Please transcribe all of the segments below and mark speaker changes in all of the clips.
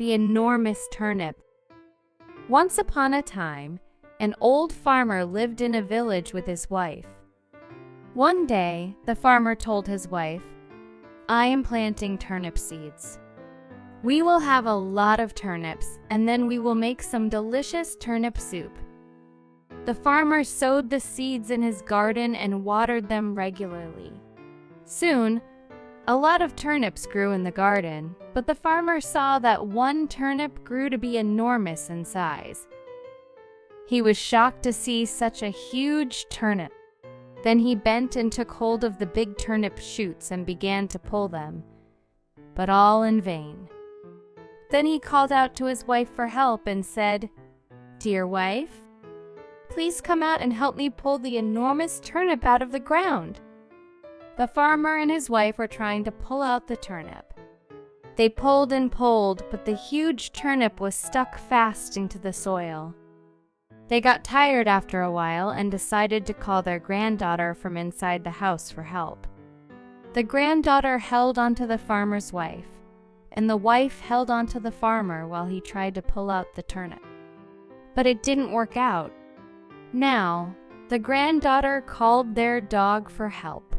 Speaker 1: the enormous turnip. Once upon a time, an old farmer lived in a village with his wife. One day, the farmer told his wife, "I am planting turnip seeds. We will have a lot of turnips, and then we will make some delicious turnip soup." The farmer sowed the seeds in his garden and watered them regularly. Soon, a lot of turnips grew in the garden, but the farmer saw that one turnip grew to be enormous in size. He was shocked to see such a huge turnip. Then he bent and took hold of the big turnip shoots and began to pull them, but all in vain. Then he called out to his wife for help and said, "Dear wife, please come out and help me pull the enormous turnip out of the ground." The farmer and his wife were trying to pull out the turnip. They pulled and pulled, but the huge turnip was stuck fast into the soil. They got tired after a while and decided to call their granddaughter from inside the house for help. The granddaughter held onto the farmer's wife, and the wife held onto the farmer while he tried to pull out the turnip. But it didn't work out. Now, the granddaughter called their dog for help,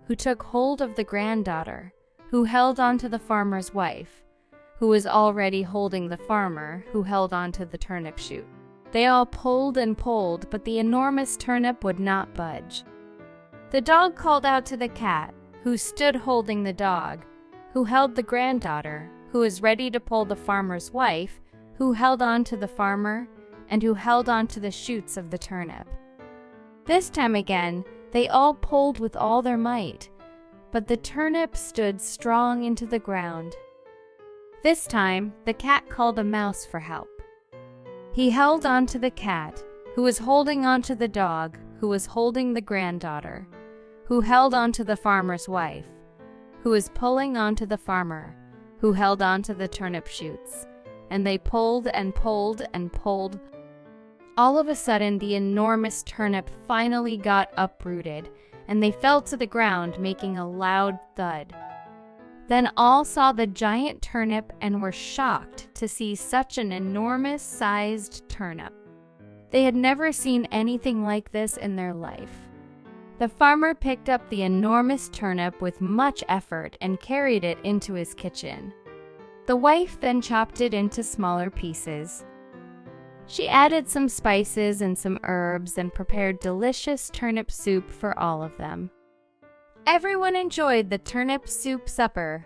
Speaker 1: who took hold of the granddaughter, who held onto the farmer's wife, who was already holding the farmer, who held onto the turnip shoot. They all pulled and pulled, but the enormous turnip would not budge. The dog called out to the cat, who stood holding the dog, who held the granddaughter, who was ready to pull the farmer's wife, who held on to the farmer, and who held on to the shoots of the turnip. This time again, they all pulled with all their might, but the turnip stood strong into the ground. This time, the cat called a mouse for help. He held on to the cat, who was holding on to the dog, who was holding the granddaughter, who held on to the farmer's wife, who was pulling on to the farmer, who held on to the turnip shoots, and they pulled and pulled and pulled. All of a sudden, the enormous turnip finally got uprooted, and they fell to the ground, making a loud thud. Then all saw the giant turnip and were shocked to see such an enormous-sized turnip. They had never seen anything like this in their life. The farmer picked up the enormous turnip with much effort and carried it into his kitchen. The wife then chopped it into smaller pieces. She added some spices and some herbs and prepared delicious turnip soup for all of them. Everyone enjoyed the turnip soup supper,